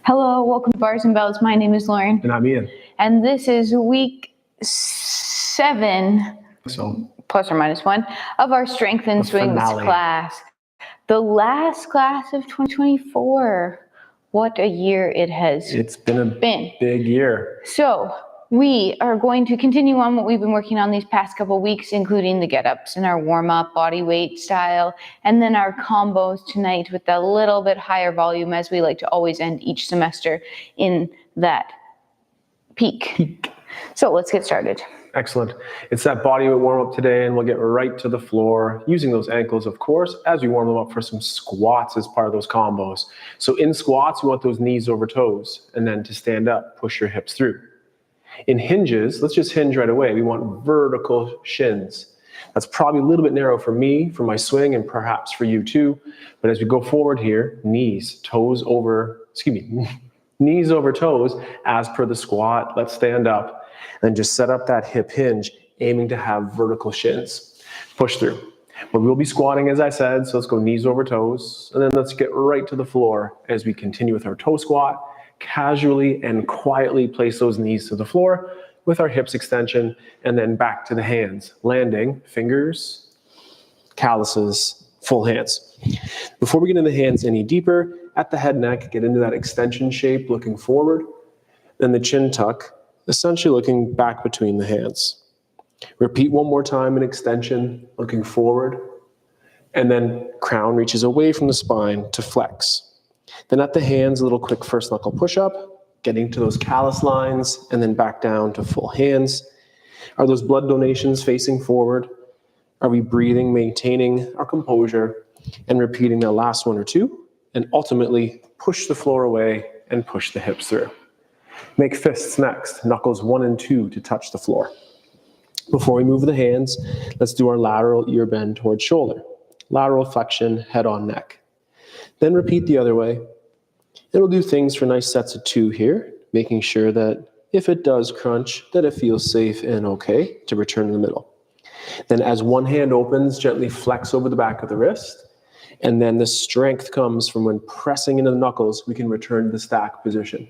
Hello, welcome to Bars and Bells. My name is Lauren. And I'm Ian. And this is week 7, plus or minus 1, of our Strength and Swings class. The last class of 2024. What a year it has been. It's been a big year. So we are going to continue on what we've been working on these past couple weeks, including the get-ups and our warm-up body weight style, and then our combos tonight with a little bit higher volume, as we like to always end each semester in that peak. So let's get started. Excellent. It's that body weight warm-up today, and we'll get right to the floor using those ankles, of course, as we warm them up for some squats as part of those combos. So in squats, we want those knees over toes, and then to stand up, push your hips through. In hinges, let's just hinge right away. We want vertical shins. That's probably a little bit narrow for me, for my swing, and perhaps for you too. But as we go forward here, knees over toes as per the squat. Let's stand up and just set up that hip hinge, aiming to have vertical shins. Push through. But we'll be squatting, as I said, so let's go knees over toes. And then let's get right to the floor as we continue with our toe squat. Casually and quietly place those knees to the floor with our hips extension, and then back to the hands, landing, fingers, calluses, full hands. Before we get into the hands any deeper, at the head neck, get into that extension shape, looking forward, then the chin tuck, essentially looking back between the hands. Repeat one more time in extension, looking forward, and then crown reaches away from the spine to flex. Then at the hands, a little quick first knuckle push-up, getting to those callus lines, and then back down to full hands. Are those blood donations facing forward? Are we breathing, maintaining our composure, and repeating the last one or two? And ultimately, push the floor away and push the hips through. Make fists next, knuckles 1 and 2 to touch the floor. Before we move the hands, let's do our lateral ear bend towards shoulder. Lateral flexion, head on neck. Then repeat the other way. It'll do things for nice sets of 2 here, making sure that if it does crunch, that it feels safe and okay to return to the middle. Then as one hand opens, gently flex over the back of the wrist. And then the strength comes from when pressing into the knuckles, we can return to the stack position.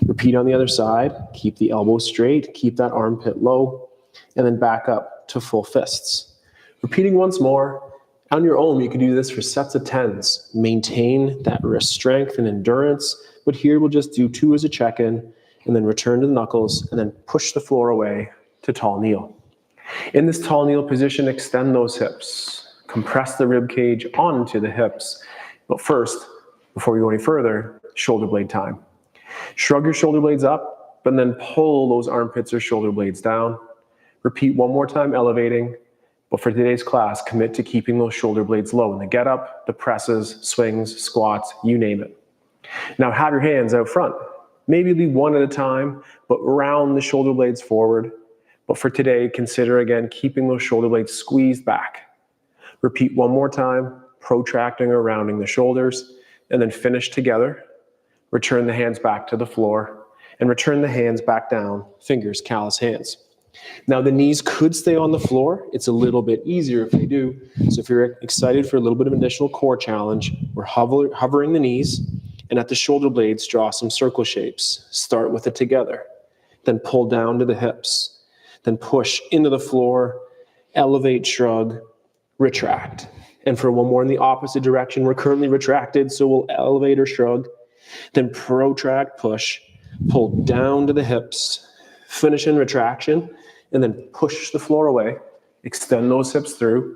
Repeat on the other side. Keep the elbow straight, keep that armpit low, and then back up to full fists. Repeating once more. On your own, you can do this for sets of 10s. Maintain that wrist strength and endurance, but here we'll just do 2 as a check-in, and then return to the knuckles, and then push the floor away to tall kneel. In this tall kneel position, extend those hips. Compress the rib cage onto the hips. But first, before we go any further, shoulder blade time. Shrug your shoulder blades up, but then pull those armpits or shoulder blades down. Repeat one more time, elevating. But for today's class, commit to keeping those shoulder blades low in the get up, the presses, swings, squats, you name it. Now have your hands out front. Maybe lead one at a time, but round the shoulder blades forward. But for today, consider again keeping those shoulder blades squeezed back. Repeat one more time, protracting or rounding the shoulders, and then finish together. Return the hands back to the floor, and return the hands back down, fingers, callus hands. Now the knees could stay on the floor. It's a little bit easier if they do. So if you're excited for a little bit of additional core challenge, we're hovering the knees, and at the shoulder blades, draw some circle shapes. Start with it together. Then pull down to the hips. Then push into the floor, elevate, shrug, retract. And for one more in the opposite direction, we're currently retracted, so we'll elevate or shrug. Then protract, push, pull down to the hips, finish in retraction, and then push the floor away, extend those hips through.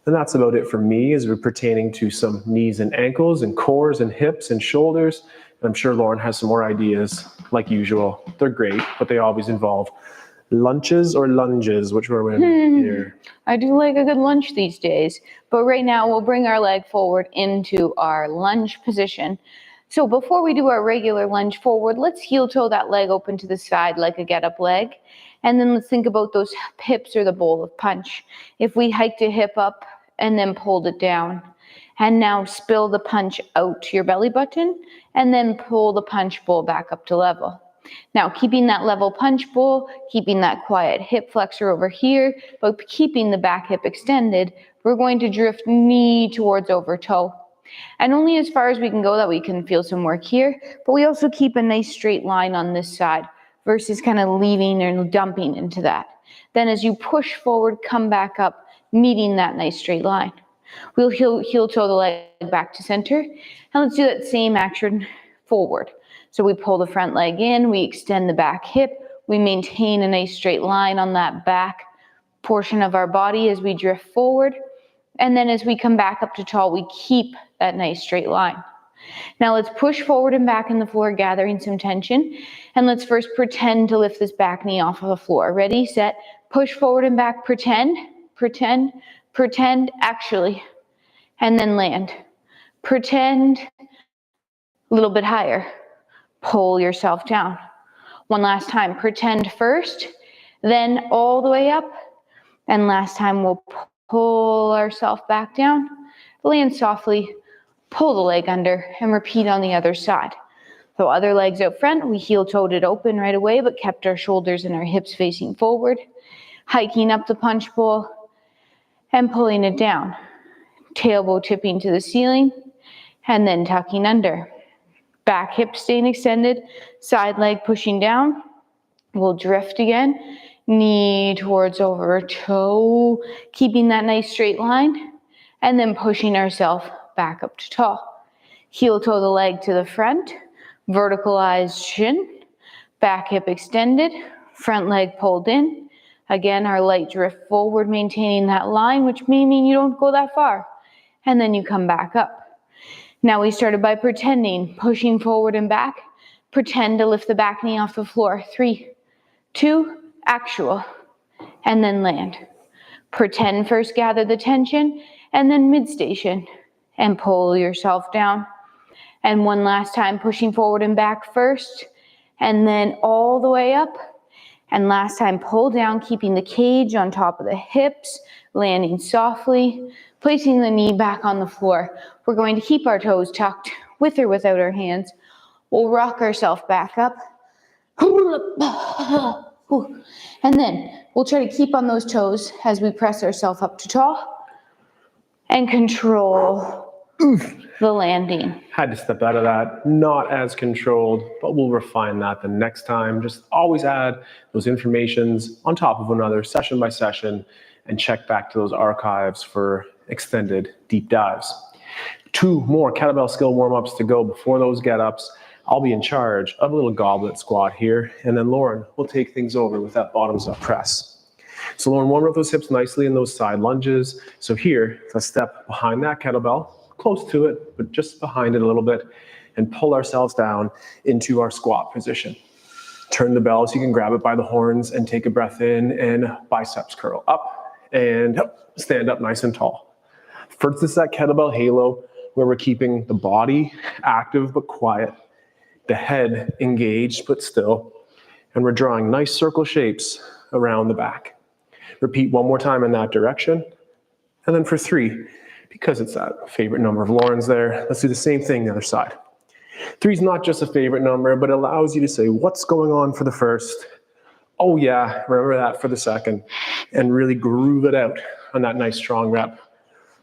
And that's about it for me as we're pertaining to some knees and ankles and cores and hips and shoulders. And I'm sure Lauren has some more ideas like usual. They're great, but they always involve lunges or lunges, which we're in here. I do like a good lunge these days, but right now we'll bring our leg forward into our lunge position. So before we do our regular lunge forward, let's heel toe that leg open to the side like a get-up leg. And then let's think about those hips or the bowl of punch. If we hiked a hip up and then pulled it down, and now spill the punch out to your belly button, and then pull the punch bowl back up to level. Now, keeping that level punch bowl, keeping that quiet hip flexor over here, but keeping the back hip extended, we're going to drift knee towards over toe. And only as far as we can go, that we can feel some work here, but we also keep a nice straight line on this side versus kind of leaving and dumping into that. Then as you push forward, come back up, meeting that nice straight line. We'll heel toe the leg back to center, and let's do that same action forward. So we pull the front leg in, we extend the back hip, we maintain a nice straight line on that back portion of our body as we drift forward. And then as we come back up to tall, we keep that nice straight line. Now let's push forward and back in the floor, gathering some tension. And let's first pretend to lift this back knee off of the floor. Ready, set, push forward and back, pretend, pretend, pretend, actually. And then land. Pretend, a little bit higher. Pull yourself down. One last time, pretend first, then all the way up. And last time we'll pull ourselves back down, land softly, pull the leg under, and repeat on the other side. So other legs out front, we heel-toed it open right away, but kept our shoulders and our hips facing forward, hiking up the punch bowl, and pulling it down. Tailbone tipping to the ceiling, and then tucking under. Back hip staying extended, side leg pushing down. We'll drift again. Knee towards over toe, keeping that nice straight line, and then pushing ourselves back up to tall. Heel toe the leg to the front, verticalized shin, back hip extended, front leg pulled in. Again, our light drift forward, maintaining that line, which may mean you don't go that far. And then you come back up. Now we started by pretending, pushing forward and back. Pretend to lift the back knee off the floor. 3, 2, actual, and then land. Pretend first, gather the tension, and then mid-station, and pull yourself down. And one last time, pushing forward and back first, and then all the way up. And last time, pull down, keeping the cage on top of the hips, landing softly, placing the knee back on the floor. We're going to keep our toes tucked, with or without our hands. We'll rock ourselves back up. And then we'll try to keep on those toes as we press ourselves up to tall and control the landing. Had to step out of that. Not as controlled, but we'll refine that the next time. Just always add those informations on top of another, session by session, and check back to those archives for extended deep dives. 2 more kettlebell skill warm-ups to go before those get-ups. I'll be in charge of a little goblet squat here, and then Lauren will take things over with that bottoms up press. So Lauren, warm up those hips nicely in those side lunges. So here, let's step behind that kettlebell, close to it, but just behind it a little bit, and pull ourselves down into our squat position. Turn the bell so you can grab it by the horns and take a breath in, and biceps curl up and stand up nice and tall. First is that kettlebell halo, where we're keeping the body active but quiet, the head engaged but still, and we're drawing nice circle shapes around the back. Repeat one more time in that direction, and then for 3, because it's that favorite number of Lauren's there, let's do the same thing the other side. 3 is not just a favorite number, but it allows you to say what's going on for the first, oh yeah, remember that for the second, and really groove it out on that nice strong rep.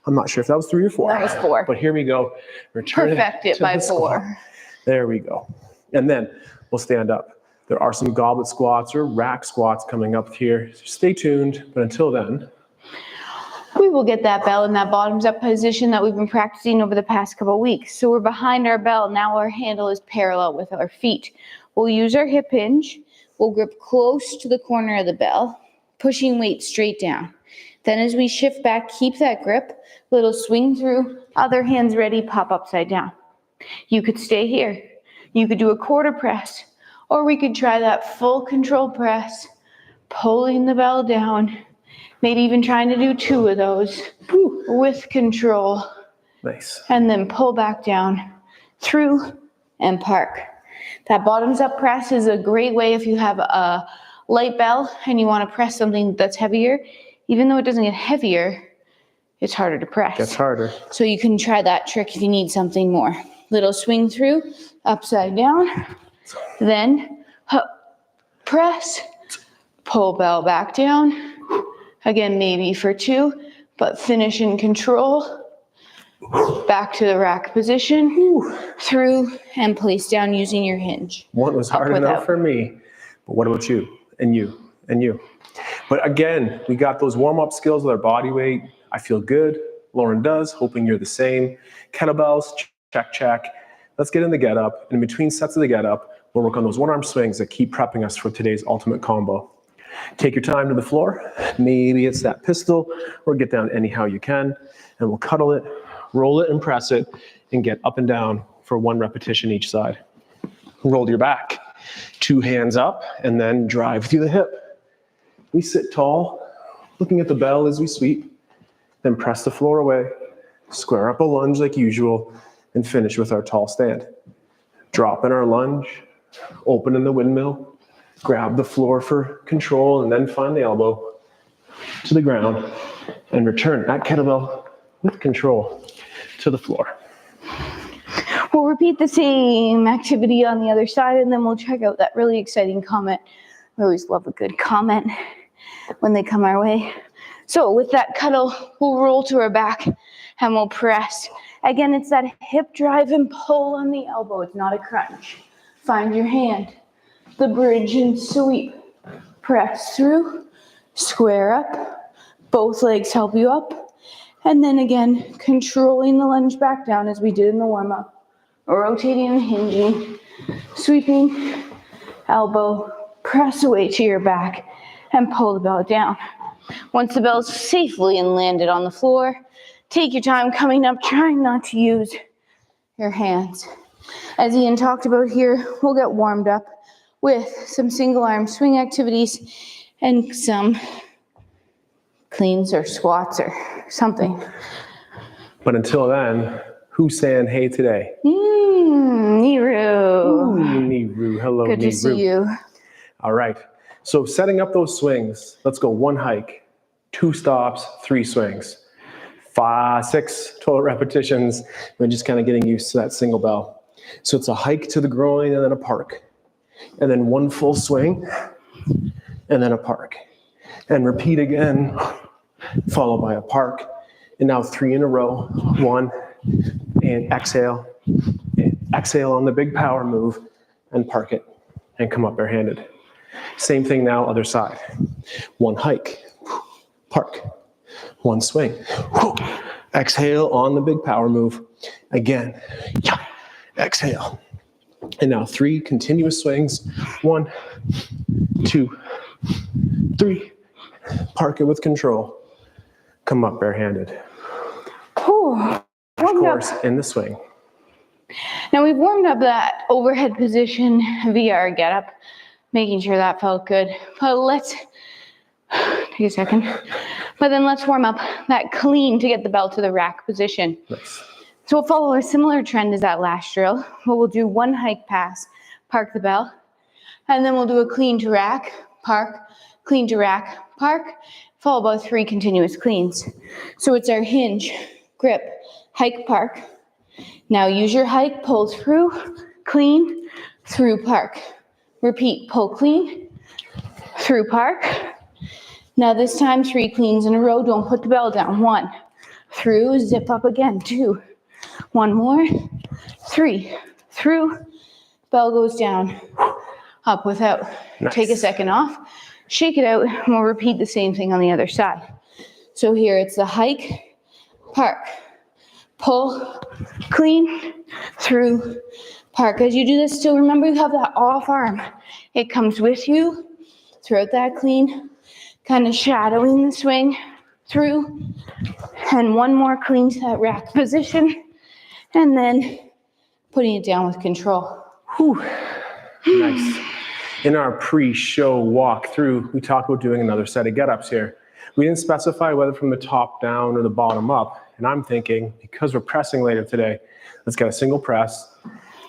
I'm not sure if that was 3 or 4. That was 4. But here we go. Return Perfect it by 4. There we go. And then we'll stand up. There are some goblet squats or rack squats coming up here. So stay tuned, but until then, we will get that bell in that bottoms up position that we've been practicing over the past couple of weeks. So we're behind our bell. Now our handle is parallel with our feet. We'll use our hip hinge. We'll grip close to the corner of the bell, pushing weight straight down. Then as we shift back, keep that grip, little swing through, other hands ready, pop upside down. You could stay here. You could do a quarter press, or we could try that full control press, pulling the bell down, maybe even trying to do 2 of those with control. Nice. And then pull back down, through, and park. That bottoms up press is a great way if you have a light bell and you want to press something that's heavier. Even though it doesn't get heavier, it's harder to press. Gets harder. So you can try that trick if you need something more. Little swing through, upside down, then press, pull bell back down. Again, maybe for 2, but finish in control. Back to the rack position, through and place down using your hinge. One was hard enough for me, but what about you? And you, and you. But again, we got those warm-up skills with our body weight. I feel good. Lauren does, hoping you're the same. Kettlebells, check, check. Let's get in the get up. And in between sets of the get up, we'll work on those one-arm swings that keep prepping us for today's ultimate combo. Take your time to the floor. Maybe it's that pistol, or get down anyhow you can. And we'll cuddle it, roll it and press it, and get up and down for 1 repetition each side. Roll your back. 2 hands up, and then drive through the hip. We sit tall, looking at the bell as we sweep, then press the floor away, square up a lunge like usual, and finish with our tall stand. Drop in our lunge, open in the windmill, grab the floor for control, and then find the elbow to the ground, and return that kettlebell with control to the floor. We'll repeat the same activity on the other side, and then we'll check out that really exciting comment. We always love a good comment when they come our way. So with that cuddle, we'll roll to our back and we'll press. Again, it's that hip drive and pull on the elbow. It's not a crunch. Find your hand, the bridge and sweep. Press through, square up. Both legs help you up. And then again, controlling the lunge back down as we did in the warm-up. Rotating and hinging, sweeping, elbow, press away to your back and pull the bell down. Once the bell's safely and landed on the floor, take your time coming up, trying not to use your hands. As Ian talked about here, we'll get warmed up with some single arm swing activities and some cleans or squats or something. But until then, who's saying hey today? Niru. Ooh, Niru. Hello, Niru. Good to see you. All right. So setting up those swings, let's go 1 hike, 2 stops, 3 swings. 5, 6 total repetitions. We're just kind of getting used to that single bell. So it's a hike to the groin and then a park. And then 1 full swing and then a park. And repeat again, followed by a park. And now 3 in a row. 1, and exhale. And exhale on the big power move and park it and come up barehanded. Same thing now, other side. 1 hike, park. 1 swing. Exhale on the big power move. Again, exhale. And now 3 continuous swings. 1, 2, 3. Park it with control. Come up barehanded. Of course, in the swing. Now we've warmed up that overhead position via our get up, making sure that felt good. But let's take a second. But then let's warm up that clean to get the bell to the rack position. Nice. So we'll follow a similar trend as that last drill. We'll do 1 hike pass, park the bell, and then we'll do a clean to rack, park, clean to rack, park, followed by 3 continuous cleans. So it's our hinge, grip, hike, park. Now use your hike, pull through, clean, through, park. Repeat, pull clean, through, park. Now this time 3 cleans in a row. Don't put the bell down. 1, through, zip up again. 2, 1 more, 3, through, bell goes down, up without. Nice. Take a second off, shake it out, and we'll repeat the same thing on the other side. So here it's the hike, park, pull, clean, through, park. As you do this, still remember you have that off arm. It comes with you throughout that clean, kind of shadowing the swing through, and 1 more clean to that rack position, and then putting it down with control. Whew. Nice. In our pre-show walkthrough, we talked about doing another set of get-ups here. We didn't specify whether from the top down or the bottom up, and I'm thinking, because we're pressing later today, let's get a single press,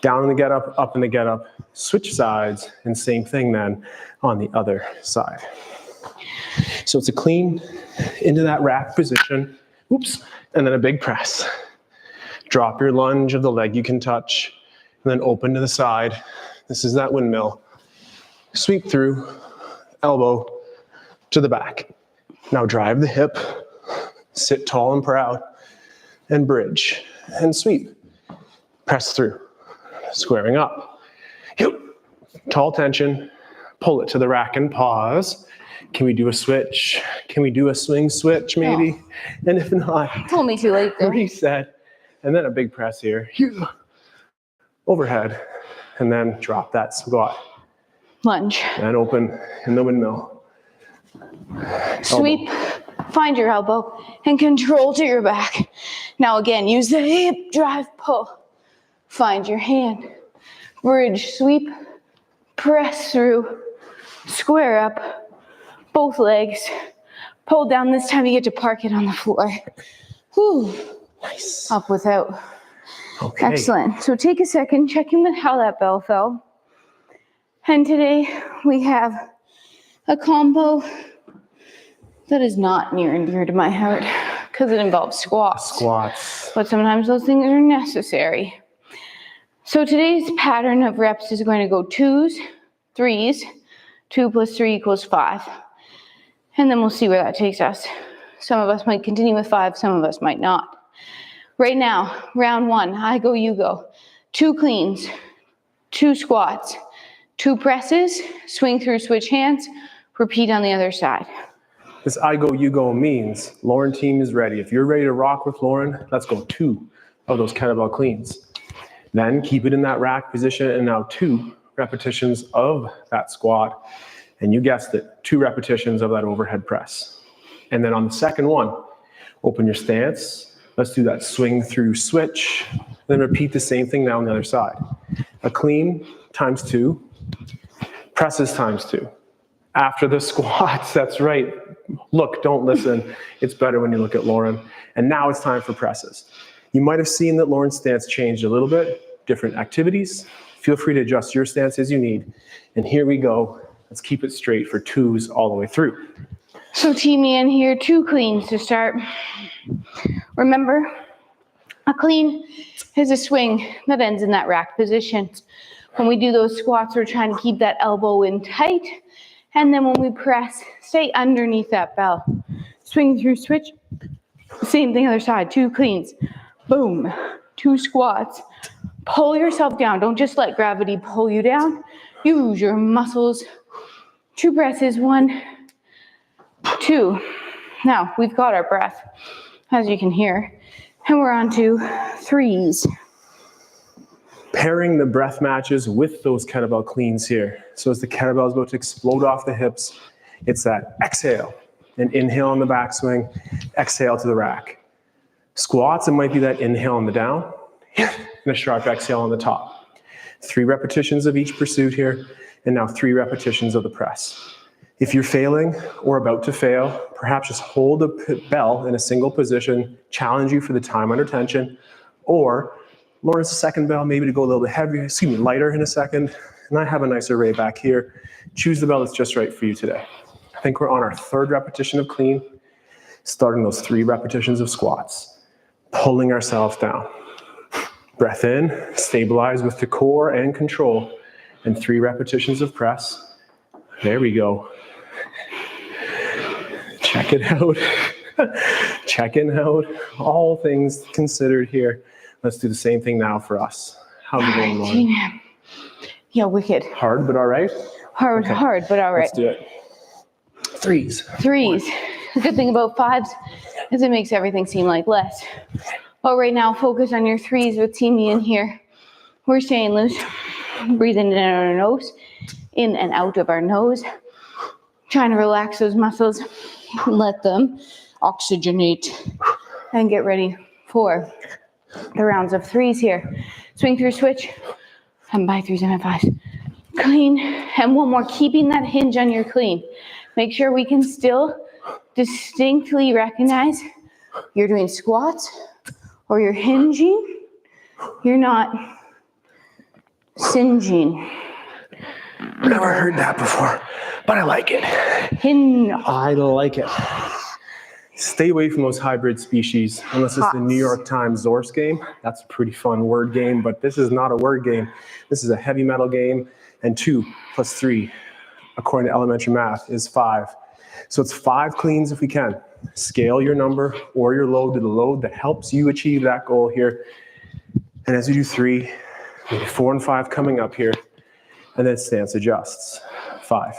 down in the get-up, up in the get-up, switch sides, and same thing then on the other side. So it's a clean into that rack position, oops, and then a big press. Drop your lunge of the leg you can touch, and then open to the side. This is that windmill. Sweep through, elbow to the back. Now drive the hip, sit tall and proud, and bridge and sweep. Press through, squaring up. Tall tension, pull it to the rack and pause. Can we do a switch? Can we do a swing switch maybe? No. And if not, Told me too late there. reset. And then a big press here. Overhead. And then drop that squat. Lunge. And open in the windmill. Sweep, find your elbow, and control to your back. Now again, use the hip drive pull. Find your hand. Bridge, sweep, press through, square up, both legs. Pull down. This time you get to park it on the floor. Whew. Nice. Up without. Okay. Excellent. So take a second, check in with how that bell felt. And today we have a combo that is not near and dear to my heart because it involves squats. Squats. But sometimes those things are necessary. So today's pattern of reps is going to go 2s, 3s, 2 plus 3 equals 5. And then we'll see where that takes us. Some of us might continue with 5, some of us might not. Right now, round 1, I go, you go. 2 cleans, 2 squats, 2 presses, swing through, switch hands, repeat on the other side. This I go, you go means Lauren team is ready. If you're ready to rock with Lauren, let's go 2 of those kettlebell cleans. Then keep it in that rack position and now 2 repetitions of that squat. And you guessed it, 2 repetitions of that overhead press. And then on the second one, open your stance. Let's do that swing through switch. Then repeat the same thing now on the other side. A clean times 2, presses times 2. After the squats, that's right. Look, don't listen. It's better when you look at Lauren. And now it's time for presses. You might have seen that Lauren's stance changed a little bit, different activities. Feel free to adjust your stance as you need. And here we go. Let's keep it straight for 2s all the way through. So team me in here, 2 cleans to start. Remember, a clean is a swing that ends in that rack position. When we do those squats, we're trying to keep that elbow in tight. And then when we press, stay underneath that bell. Swing through, switch. Same thing other side, 2 cleans. Boom, 2 squats. Pull yourself down. Don't just let gravity pull you down. Use your muscles. 2 presses, 1, 2. Now, we've got our breath, as you can hear. And we're on to 3s. Pairing the breath matches with those kettlebell cleans here. So as the kettlebell is about to explode off the hips, it's that exhale. And inhale on the backswing, exhale to the rack. Squats, it might be that inhale on the down, and a sharp exhale on the top. 3 repetitions of each pursuit here, and now 3 repetitions of the press. If you're failing or about to fail, perhaps just hold the bell in a single position, challenge you for the time under tension, or Lauren's the second bell, maybe to go a little bit heavier, lighter in a second, and I have a nice array back here. Choose the bell that's just right for you today. I think we're on our 3rd repetition of clean, starting those 3 repetitions of squats. Pulling ourselves down. Breath in, stabilize with the core and control, and 3 repetitions of press. There we go. Check it out. Checking out. All things considered here. Let's do the same thing now for us. How's it going, Lauren? Yeah, wicked. Hard, but all right? Hard, Okay. hard, but all right. Let's do it. 3s. 3s. The good thing about 5s is it makes everything seem like less. But right now, focus on your 3s with team me in here. We're staying loose. Breathing in and out our nose. In and out of our nose. Trying to relax those muscles. Let them oxygenate. And get ready for the rounds of 3s here. Swing through, switch. And by 3s and 5s. Clean. And one more, keeping that hinge on your clean. Make sure we can still distinctly recognize you're doing squats or you're hinging. You're not singeing. Never heard that before, but I like it. Hinge. I like it. Stay away from those hybrid species unless it's the New York Times Zorse game. That's a pretty fun word game, but this is not a word game. This is a heavy metal game, and 2 plus 3, according to elementary math, is 5. So it's 5 cleans if we can. Scale your number or your load to the load that helps you achieve that goal here. And as you do 3, maybe 4 and 5 coming up here, and then stance adjusts. 5.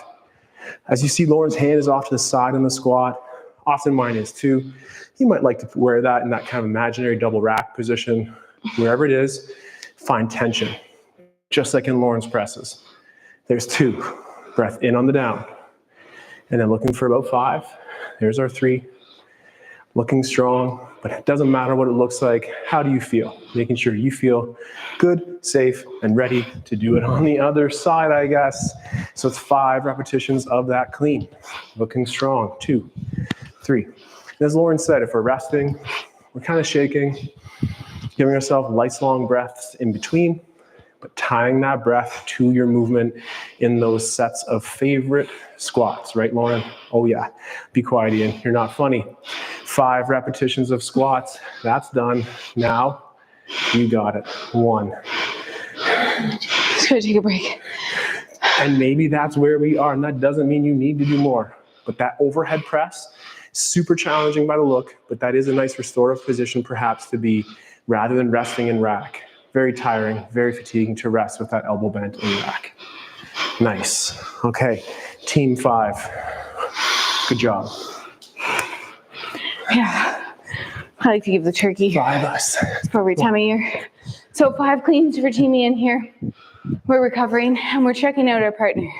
As you see, Lauren's hand is off to the side on the squat. Often mine is too. You might like to wear that in that kind of imaginary double rack position. Wherever it is, find tension, just like in Lauren's presses. There's 2. Breath in on the down. And then looking for about 5. There's our 3. Looking strong, but it doesn't matter what it looks like. How do you feel? Making sure you feel good, safe, and ready to do it on the other side, I guess. So it's 5 repetitions of that clean. Looking strong. 2, 3. And as Lauren said, if we're resting, we're kind of shaking, giving ourselves lifelong breaths in between, but tying that breath to your movement in those sets of favorite squats, right, Lauren? Oh yeah, be quiet, Ian, you're not funny. 5 repetitions of squats, that's done. Now, you got it. 1. Let's go take a break. And maybe that's where we are, and that doesn't mean you need to do more. But that overhead press, super challenging by the look, but that is a nice restorative position perhaps to be, rather than resting in rack. Very tiring, very fatiguing to rest with that elbow bent in rack. Nice. Okay, team 5. Good job. Yeah, I like to give the turkey 5 us. every time of year. So 5 cleans for team in here. We're recovering and we're checking out our partner.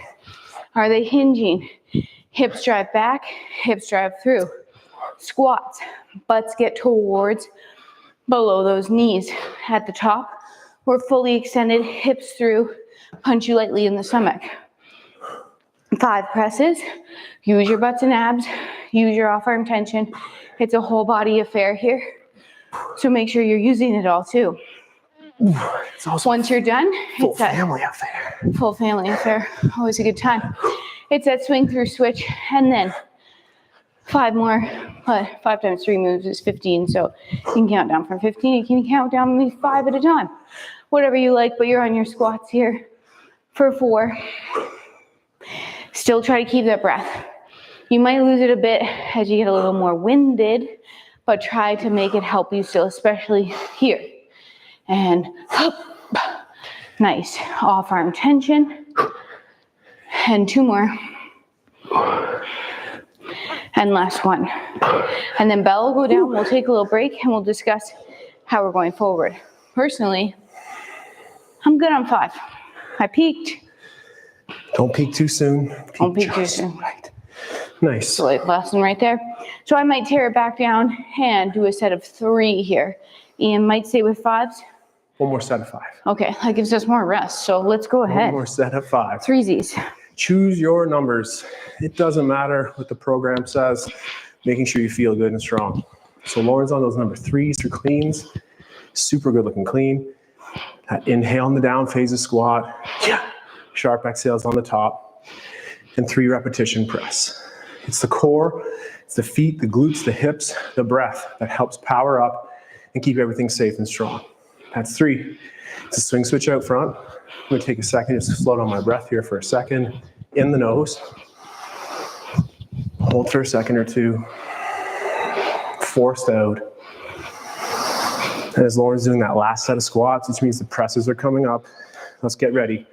Are they hinging? Hips drive back, hips drive through. Squats, butts get towards below those knees. At the top, we're fully extended, hips through, punch you lightly in the stomach. 5 presses, use your butts and abs, use your off-arm tension. It's a whole body affair here. So make sure you're using it all too. It's also Once you're done, full family affair. Full family affair, always a good time. It's that swing through switch, and then 5 more. 5 times 3 moves is 15, so you can count down from 15. You can count down maybe 5 at a time. Whatever you like, but you're on your squats here for 4. Still try to keep that breath. You might lose it a bit as you get a little more winded, but try to make it help you still, especially here. And up. Nice. Off arm tension. And 2 more. And last one. And then Bell will go down. We'll take a little break and we'll discuss how we're going forward. Personally, I'm good on 5. I peaked. Don't peak too soon. Don't peak too soon. Right. Nice. So like lesson right there. So I might tear it back down and do a set of 3 here. Ian might stay with 5s. 1 more set of 5. Okay, that gives us more rest. So let's go ahead. 1 more set of 5. 3s. Choose your numbers. It doesn't matter what the program says, making sure you feel good and strong. So Lauren's on those number 3s for cleans. Super good looking clean. That inhale in the down phase of squat. Yeah. Sharp exhales on the top. And 3 repetition press. It's the core, it's the feet, the glutes, the hips, the breath that helps power up and keep everything safe and strong. That's 3. It's a swing switch out front. I'm going to take a second just to slow down my breath here for a second. In the nose. Hold for a second or 2. Forced out. And as Lauren's doing that last set of squats, which means the presses are coming up, let's get ready.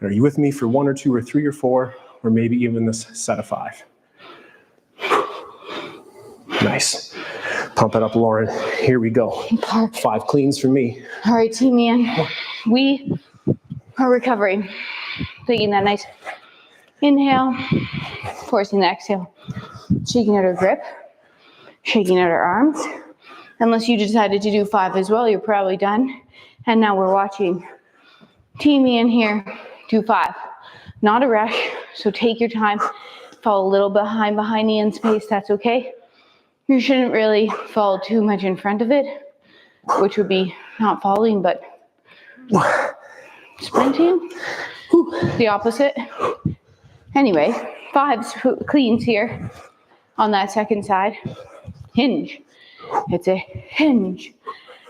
And are you with me for 1 or 2 or 3 or 4, or maybe even this set of 5? Nice. Pump it up, Lauren. Here we go. 5 cleans for me. All right, team Ian. We are recovering. Taking that nice inhale, forcing the exhale, shaking out our grip, shaking out our arms. Unless you decided to do 5 as well, you're probably done. And now we're watching team Ian here do 5. Not a rush, so take your time. Fall a little behind Ian's pace, that's okay. You shouldn't really fall too much in front of it, which would be not falling, but sprinting. The opposite. Anyway, 5 cleans here on that second side. Hinge. It's a hinge.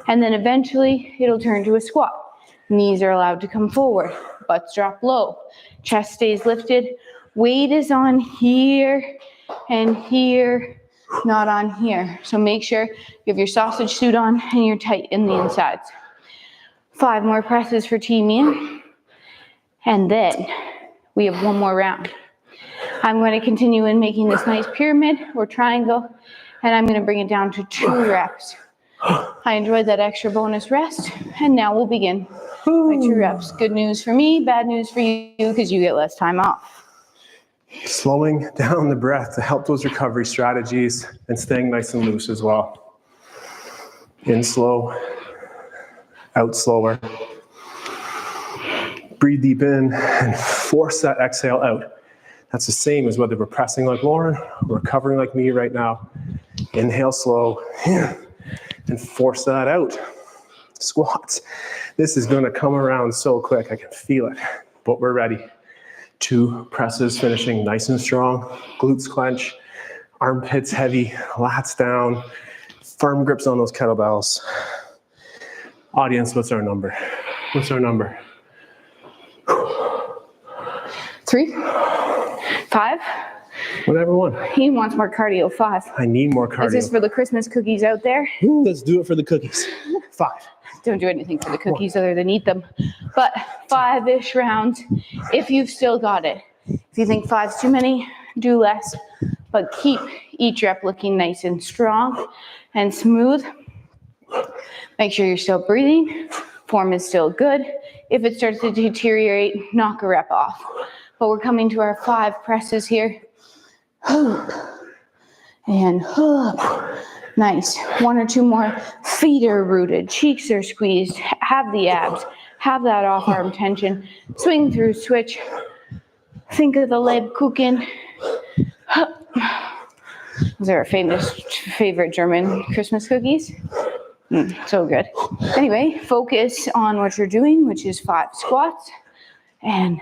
And then eventually it'll turn to a squat. Knees are allowed to come forward. Butts drop low. Chest stays lifted. Weight is on here and here not on here. So make sure you have your sausage suit on and you're tight in the insides. 5 more presses for Team Ian. And then we have 1 more round. I'm going to continue in making this nice pyramid or triangle, and I'm going to bring it down to 2 reps. I enjoyed that extra bonus rest, and now we'll begin my 2 reps. Good news for me, bad news for you, because you get less time off. Slowing down the breath to help those recovery strategies and staying nice and loose as well. In slow, out slower. Breathe deep in and force that exhale out. That's the same as whether we're pressing like Lauren or recovering like me right now. Inhale slow and force that out. Squats. This is going to come around so quick. I can feel it, but we're ready. 2 presses finishing nice and strong. Glutes clench, armpits heavy, lats down, firm grips on those kettlebells. Audience, what's our number? What's our number? 3, 5. Whatever one. He wants more cardio. 5. I need more cardio. Is this for the Christmas cookies out there? Ooh, let's do it for the cookies. 5. Don't do anything for the cookies other than eat them. But 5-ish rounds if you've still got it. If you think 5's too many, do less. But keep each rep looking nice and strong and smooth. Make sure you're still breathing. Form is still good. If it starts to deteriorate, knock a rep off. But we're coming to our 5 presses here. And nice. 1 or 2 more. Feet are rooted, cheeks are squeezed. Have the abs, have that off arm tension. Swing through, switch. Think of the Lebkuchen. Those are our favorite German Christmas cookies. So good. Anyway, focus on what you're doing, which is 5 squats. And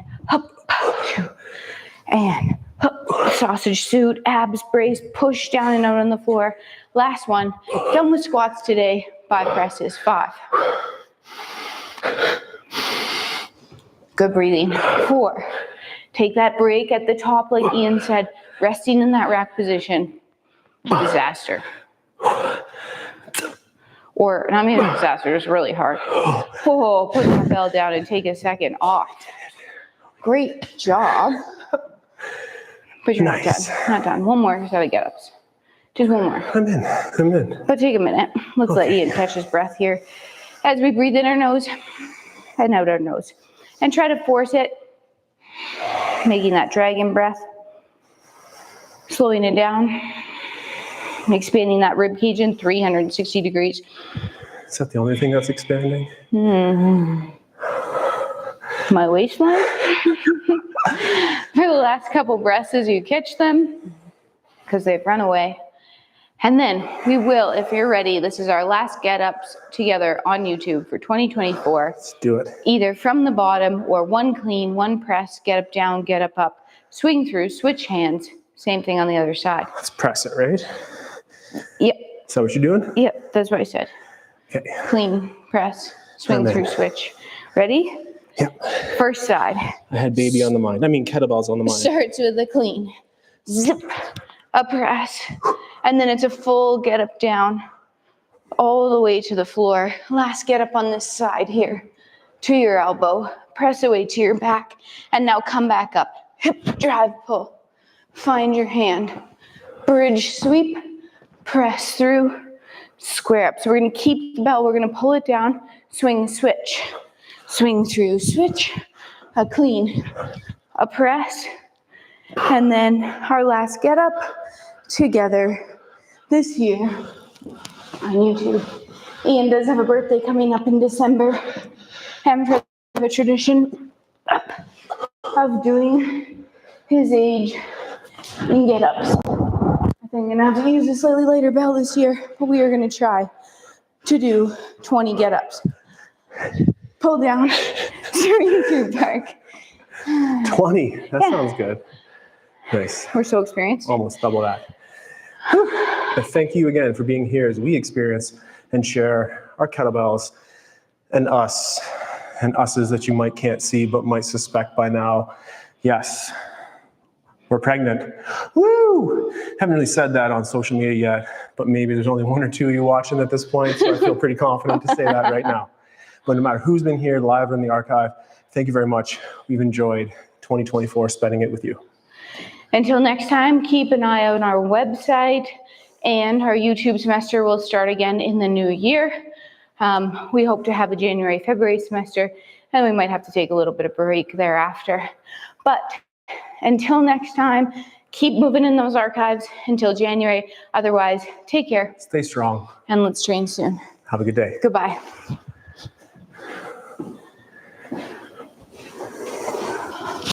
and sausage suit, abs brace, push down and out on the floor. Last one. Done with squats today. 5 presses. 5. Good breathing. 4. Take that break at the top, like Ian said. Resting in that rack position. Disaster. Or not even a disaster, just really hard. Oh, put that bell down and take a second off. Great job. But you're nice. Not done. 1 more set of get-ups. Just 1 more. I'm in. But take a minute. Let's let Ian catch his breath here. As we breathe in our nose and out our nose. And try to force it. Making that dragon breath. Slowing it down. Expanding that rib cage in 360 degrees. Is that the only thing that's expanding? My waistline. For the last couple breaths as you catch them, because they've run away. And then we will, if you're ready, this is our last get-ups together on YouTube for 2024. Let's do it. Either from the bottom or 1 clean, 1 press, get up down, get up, swing through, switch hands. Same thing on the other side. Let's press it, right? Yep. Is that what you're doing? Yep, that's what I said. Okay. Clean, press, swing through, switch. Ready? Yep. First side. I had baby on the mind. I mean kettlebells on the mind. Starts with a clean. Zip. A press. And then it's a full get up down. All the way to the floor. Last get up on this side here. To your elbow. Press away to your back. And now come back up. Hip drive pull. Find your hand. Bridge sweep. Press through. Square up. So we're going to keep the bell. We're going to pull it down. Swing, switch. Swing through, switch. A clean. A press. And then our last get up together this year on YouTube. Ian does have a birthday coming up in December. And for the tradition of doing his age in get-ups. I think I'm going to have to use a slightly lighter bell this year, but we are going to try to do 20 get-ups. Pull down, swing through park. 20. That sounds good. Nice. We're so experienced. Almost double that. But thank you again for being here as we experience and share our kettlebells and us's that you can't see but might suspect by now. Yes, We're pregnant. Woo! Haven't really said that on social media yet, but maybe there's only 1 or 2 of you watching at this point, so I feel pretty confident to say that right now. But no matter who's been here, live or in the archive, thank you very much. We've enjoyed 2024 spending it with you. Until next time, keep an eye on our website, and our YouTube semester will start again in the new year. We hope to have a January, February semester, and we might have to take a little bit of break thereafter. But until next time, keep moving in those archives until January. Otherwise, take care. Stay strong. And let's train soon. Have a good day. Goodbye.